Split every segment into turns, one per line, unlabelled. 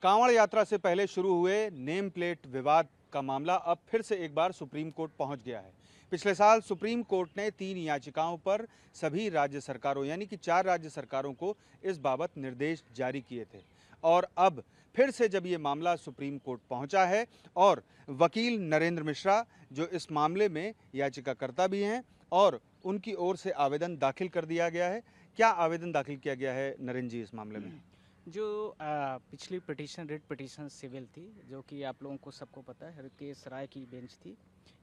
कांवड़ यात्रा से पहले शुरू हुए नेम प्लेट विवाद का मामला अब फिर से एक बार सुप्रीम कोर्ट पहुंच गया है। पिछले साल सुप्रीम कोर्ट ने 3 याचिकाओं पर सभी राज्य सरकारों यानी कि 4 राज्य सरकारों को इस बाबत निर्देश जारी किए थे और अब फिर से जब ये मामला सुप्रीम कोर्ट पहुंचा है और वकील नरेंद्र मिश्रा जो इस मामले में याचिकाकर्ता भी हैं और उनकी ओर से आवेदन दाखिल कर दिया गया है। क्या आवेदन दाखिल किया गया है नरेंद्र जी इस मामले में?
जो पिछली पिटीशन रिट पिटीशन सिविल थी, जो कि आप लोगों को सबको पता है हरकेश राय की बेंच थी।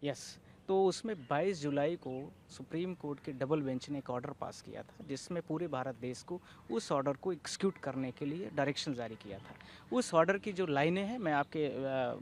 यस, तो उसमें 22 जुलाई को सुप्रीम कोर्ट के डबल बेंच ने एक ऑर्डर पास किया था, जिसमें पूरे भारत देश को उस ऑर्डर को एग्जीक्यूट करने के लिए डायरेक्शन जारी किया था। उस ऑर्डर की जो लाइनें हैं मैं आपके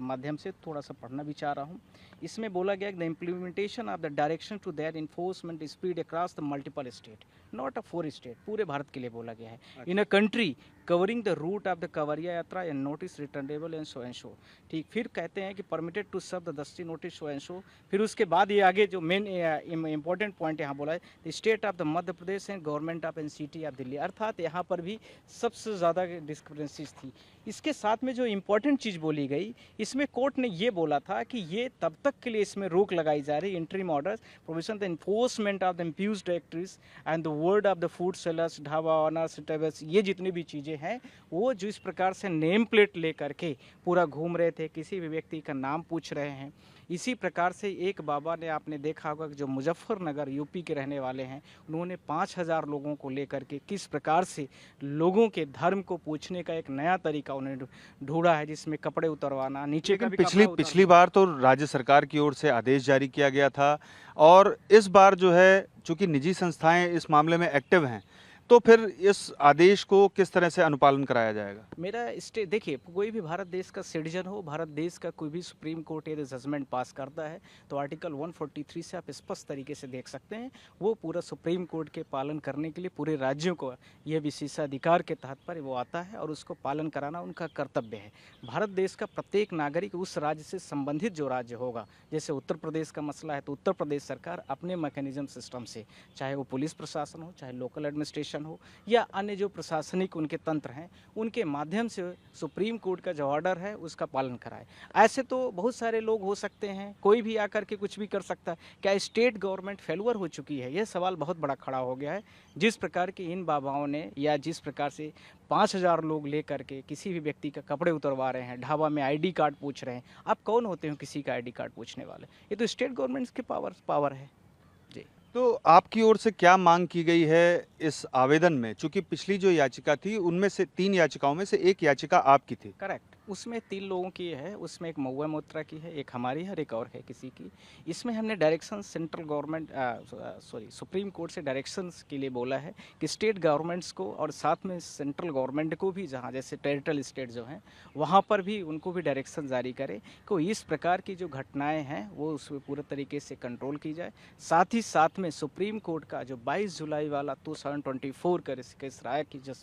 माध्यम से थोड़ा सा पढ़ना भी चाह रहा हूँ। इसमें बोला गया the implementation of the direction to their enforcement speed across the multiple state, not a 4 state, पूरे भारत के लिए बोला गया है। In a country covering the route of the kanwariya yatra and notice returnable and so and show. ठीक, फिर कहते हैं कि permitted to serve the dasti notice so and show. फिर उसके बाद ये आगे जो मेन इंपॉर्टेंट पॉइंट यहाँ बोला है, the state of the Madhya Pradesh and government of NCT of Delhi, अर्थात यहाँ पर भी सबसे ज़्यादा डिस्क्रिपेंसीज थी। इसके साथ में जो इम्पोर्टेंट चीज़ बोली गई, इसमें कोर्ट ने ये बोला था कि ये तब तक के लिए इसमें रोक लगाई जा रही, interim orders provision the enforcement of the इम्प्यूज directories and the word of the food sellers, dhaba owners, tables, ये जितनी भी चीज़ें हैं वो जो इस प्रकार से नेम प्लेट ले करके पूरा घूम रहे थे, किसी भी व्यक्ति का नाम पूछ रहे हैं। इसी प्रकार से एक बाबा ने, आपने देखा होगा कि जो मुजफ्फरनगर यूपी के रहने वाले हैं, उन्होंने 5000 लोगों को लेकर के किस प्रकार से लोगों के धर्म को पूछने का एक नया तरीका उन्होंने ढूंढा है, जिसमें कपड़े उतरवाना, नीचे का भी
पिछली बार तो राज्य सरकार की ओर से आदेश जारी किया गया था और इस बार जो है चूंकि निजी संस्थाएं इस मामले में एक्टिव हैं तो फिर इस आदेश को किस तरह से अनुपालन कराया जाएगा?
मेरा स्टे देखिए, कोई भी भारत देश का सिटीजन हो, भारत देश का कोई भी सुप्रीम कोर्ट यदि जजमेंट पास करता है तो आर्टिकल 143 से आप स्पष्ट तरीके से देख सकते हैं वो पूरा सुप्रीम कोर्ट के पालन करने के लिए पूरे राज्यों को यह विशेषाधिकार के तहत पर वो आता है और उसको पालन कराना उनका कर्तव्य है। भारत देश का प्रत्येक नागरिक उस राज्य से संबंधित जो राज्य होगा, जैसे उत्तर प्रदेश का मसला है तो उत्तर प्रदेश सरकार अपने मैकेनिज्म सिस्टम से, चाहे वो पुलिस प्रशासन हो, चाहे लोकल एडमिनिस्ट्रेशन हो या अन्य जो प्रशासनिक उनके तंत्र हैं, उनके माध्यम से सुप्रीम कोर्ट का जो ऑर्डर है उसका पालन कराए। ऐसे तो बहुत सारे लोग हो सकते हैं, कोई भी आकर के कुछ भी कर सकता है। क्या स्टेट गवर्नमेंट फेलुअर हो चुकी है? यह सवाल बहुत बड़ा खड़ा हो गया है। जिस प्रकार की इन बाबाओं ने या जिस प्रकार से 5000 लोग लेकर के किसी भी व्यक्ति का कपड़े उतरवा रहे हैं, ढाबा में आईडी कार्ड पूछ रहे हैं, आप कौन होते हो किसी का आईडी कार्ड पूछने वाले? ये तो स्टेट गवर्नमेंट के पावर है जी।
तो आपकी ओर से क्या मांग की गई है इस आवेदन में? चूंकि पिछली जो याचिका थी उनमें से 3 याचिकाओं में से एक याचिका आपकी थी।
करेक्ट, उसमें 3 लोगों की है, उसमें एक महुआ मोत्रा की है, एक हमारी है और एक और है किसी की। इसमें हमने direction central government supreme court से डायरेक्शंस के लिए बोला है कि स्टेट गवर्नमेंट्स को और साथ में सेंट्रल गवर्नमेंट को भी, जहाँ जैसे टेरिटोरियल स्टेट जो हैं वहाँ पर भी उनको भी डायरेक्शन जारी करे कि इस प्रकार की जो घटनाएँ हैं वो उसमें पूरे तरीके से कंट्रोल की जाए। साथ ही साथ में सुप्रीम कोर्ट का जो 22 जुलाई वाला 2024 का हरकेश राय की जो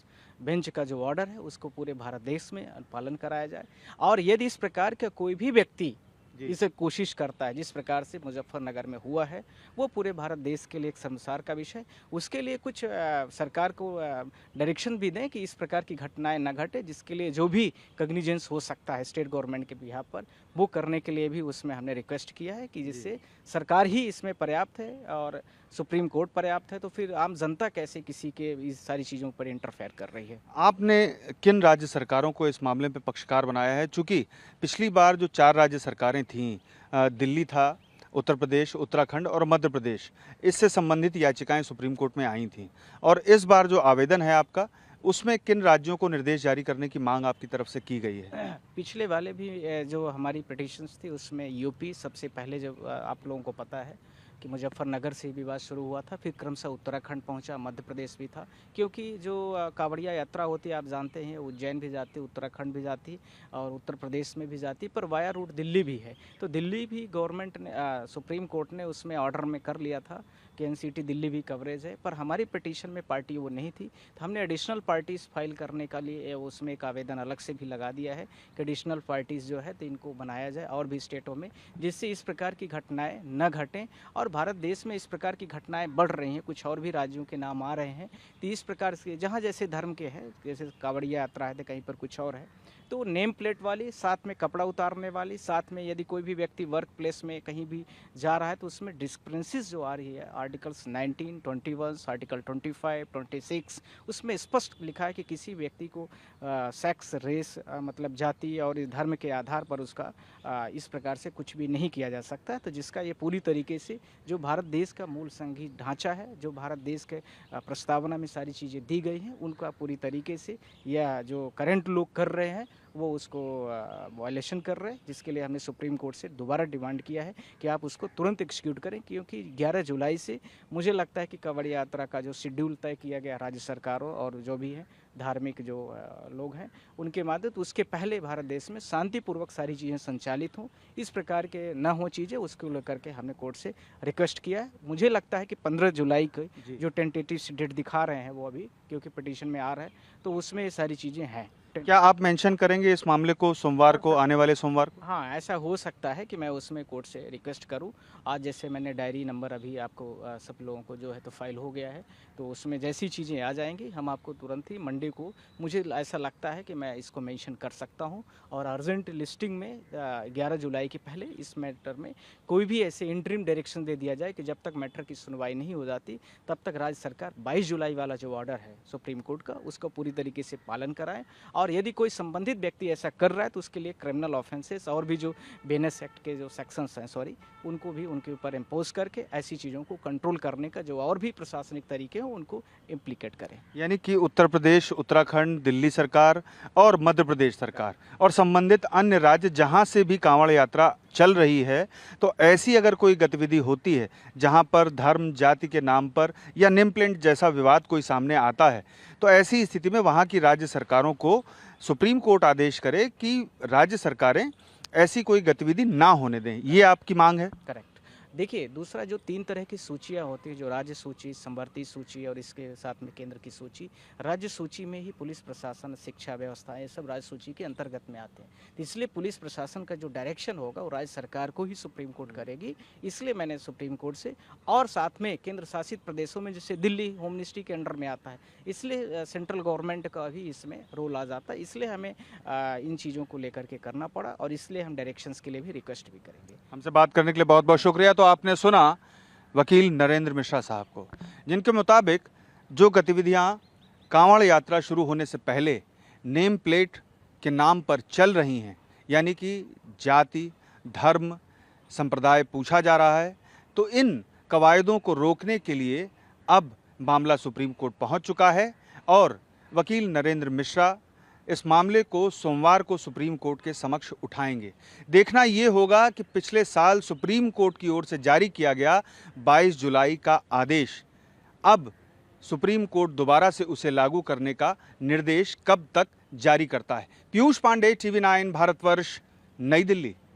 बेंच का जो ऑर्डर है उसको पूरे भारत देश में पालन कराया जाए। और यदि इस प्रकार का कोई भी व्यक्ति इसे कोशिश करता है, जिस प्रकार से मुजफ्फरनगर में हुआ है, वो पूरे भारत देश के लिए एक शर्मसार का विषय, उसके लिए कुछ सरकार को डायरेक्शन भी दें कि इस प्रकार की घटनाएं न घटे, जिसके लिए जो भी कग्निजेंस हो सकता है स्टेट गवर्नमेंट के बिहाफ पर वो करने के लिए भी उसमें हमने रिक्वेस्ट किया है कि जिससे सरकार ही इसमें पर्याप्त है और सुप्रीम कोर्ट पर्याप्त है, तो फिर आम जनता कैसे किसी के इस सारी चीज़ों पर इंटरफेयर कर रही है।
आपने किन राज्य सरकारों को इस मामले में पक्षकार बनाया है? चूंकि पिछली बार जो 4 राज्य सरकारें थीं, दिल्ली था, उत्तर प्रदेश, उत्तराखंड और मध्य प्रदेश, इससे संबंधित याचिकाएं सुप्रीम कोर्ट में आई थीं और इस बार जो आवेदन है आपका उसमें किन राज्यों को निर्देश जारी करने की मांग आपकी तरफ से की गई है?
पिछले वाले भी जो हमारी पिटीशंस थी उसमें यूपी सबसे पहले, जो आप लोगों को पता है कि मुजफ्फरनगर से विवाद शुरू हुआ था, फिर क्रमशः उत्तराखंड पहुंचा, मध्य प्रदेश भी था, क्योंकि जो कांवड़िया यात्रा होती है आप जानते हैं, उज्जैन भी जाती, उत्तराखंड भी जाती और उत्तर प्रदेश में भी जाती, पर वाया रूट दिल्ली भी है। तो दिल्ली भी गवर्नमेंट ने, सुप्रीम कोर्ट ने उसमें ऑर्डर में कर लिया था कि एनसीटी दिल्ली भी कवरेज है, पर हमारी पिटीशन में पार्टी वो नहीं थी, तो हमने एडिशनल पार्टीज़ फाइल करने का लिए उसमें एक आवेदन अलग से भी लगा दिया है कि एडिशनल पार्टीज़ जो है तो इनको बनाया जाए और भी स्टेटों में, जिससे इस प्रकार की घटनाएं न घटें। और भारत देश में इस प्रकार की घटनाएं बढ़ रही हैं, कुछ और भी राज्यों के नाम आ रहे हैं, तो इस प्रकार से जहाँ जैसे धर्म के हैं, जैसे कांवड़िया यात्रा है तो कहीं पर कुछ और है, तो नेम प्लेट वाली, साथ में कपड़ा उतारने वाली, साथ में यदि कोई भी व्यक्ति वर्क प्लेस में कहीं भी जा रहा है तो उसमें डिस्क्रिपेंसीज जो आ रही है, आर्टिकल्स 19, 21, आर्टिकल 25, 26, उसमें स्पष्ट लिखा है कि किसी व्यक्ति को सेक्स, रेस, मतलब जाति और धर्म के आधार पर उसका इस प्रकार से कुछ भी नहीं किया जा सकता है। तो जिसका ये पूरी तरीके से जो भारत देश का मूल संघीय ढांचा है, जो भारत देश के प्रस्तावना में सारी चीज़ें दी गई हैं, उनका पूरी तरीके से या जो करंट लोग कर रहे हैं वो उसको वायलेशन कर रहे हैं, जिसके लिए हमने सुप्रीम कोर्ट से दोबारा डिमांड किया है कि आप उसको तुरंत एग्जीक्यूट करें, क्योंकि 11 जुलाई से मुझे लगता है कि कांवड़ यात्रा का जो शेड्यूल तय किया गया राज्य सरकारों और जो भी है धार्मिक जो लोग हैं उनके माध्यम, तो उसके पहले भारत देश में शांतिपूर्वक सारी चीज़ें संचालित हों, इस प्रकार के न हो चीज़ें, उसको लेकर के हमने कोर्ट से रिक्वेस्ट किया है। मुझे लगता है कि 15 जुलाई को जो टेंटेटिव डेट दिखा रहे हैं वो अभी, क्योंकि पिटीशन में आ रहा है, तो उसमें ये सारी चीज़ें हैं।
क्या आप मेंशन करेंगे इस मामले को सोमवार को, आने वाले सोमवार को?
हाँ, ऐसा हो सकता है कि मैं उसमें कोर्ट से रिक्वेस्ट करूं। आज जैसे मैंने डायरी नंबर अभी आपको सब लोगों को जो है तो फाइल हो गया है, तो उसमें जैसी चीज़ें आ जाएंगी हम आपको तुरंत ही मंडे को, मुझे ऐसा लगता है कि मैं इसको मेंशन कर सकता हूं। और अर्जेंट लिस्टिंग में 11 जुलाई के पहले इस मैटर में कोई भी ऐसे इंटरिम डायरेक्शन दे दिया जाए कि जब तक मैटर की सुनवाई नहीं हो जाती तब तक राज्य सरकार 22 जुलाई वाला जो ऑर्डर है सुप्रीम कोर्ट का, उसका पूरी तरीके से पालन कराएं। और यदि कोई संबंधित व्यक्ति ऐसा कर रहा है तो उसके लिए क्रिमिनल ऑफेंसेस और भी जो बीएनएस एक्ट के जो सेक्शंस हैं उनको भी उनके ऊपर इम्पोज करके ऐसी चीज़ों को कंट्रोल करने का जो और भी प्रशासनिक तरीके हैं उनको इम्प्लीकेट करें।
यानी कि उत्तर प्रदेश, उत्तराखंड, दिल्ली सरकार और मध्य प्रदेश सरकार और संबंधित अन्य राज्य जहां से भी कांवड़ यात्रा चल रही है, तो ऐसी अगर कोई गतिविधि होती है जहां पर धर्म, जाति के नाम पर या नेम प्लेट जैसा विवाद कोई सामने आता है, तो ऐसी स्थिति में वहां की राज्य सरकारों को सुप्रीम कोर्ट आदेश करे कि राज्य सरकारें ऐसी कोई गतिविधि ना होने दें। ये आपकी मांग है?
करेक्ट। देखिए, दूसरा जो 3 तरह की सूचियाँ होती हैं, जो राज्य सूची, समवर्ती सूची और इसके साथ में केंद्र की सूची। राज्य सूची में ही पुलिस प्रशासन, शिक्षा व्यवस्था, ये सब राज्य सूची के अंतर्गत में आते हैं। तो इसलिए पुलिस प्रशासन का जो डायरेक्शन होगा वो राज्य सरकार को ही सुप्रीम कोर्ट करेगी। इसलिए मैंने सुप्रीम कोर्ट से, और साथ में केंद्र शासित प्रदेशों में जैसे दिल्ली होम मिनिस्ट्री के अंडर में आता है, इसलिए सेंट्रल गवर्नमेंट का भी इसमें रोल आ जाता है। इसलिए हमें इन चीज़ों को लेकर के करना पड़ा और इसलिए हम डायरेक्शंस के लिए भी रिक्वेस्ट भी करेंगे।
हमसे बात करने के लिए बहुत बहुत शुक्रिया। तो आपने सुना वकील नरेंद्र मिश्रा साहब को, जिनके मुताबिक जो गतिविधियां कांवड़ यात्रा शुरू होने से पहले नेम प्लेट के नाम पर चल रही हैं, यानी कि जाति, धर्म, संप्रदाय पूछा जा रहा है, तो इन कवायदों को रोकने के लिए अब मामला सुप्रीम कोर्ट पहुंच चुका है और वकील नरेंद्र मिश्रा इस मामले को सोमवार को सुप्रीम कोर्ट के समक्ष उठाएंगे। देखना ये होगा कि पिछले साल सुप्रीम कोर्ट की ओर से जारी किया गया 22 जुलाई का आदेश अब सुप्रीम कोर्ट दोबारा से उसे लागू करने का निर्देश कब तक जारी करता है। पीयूष पांडे, TV9 भारतवर्ष, नई दिल्ली।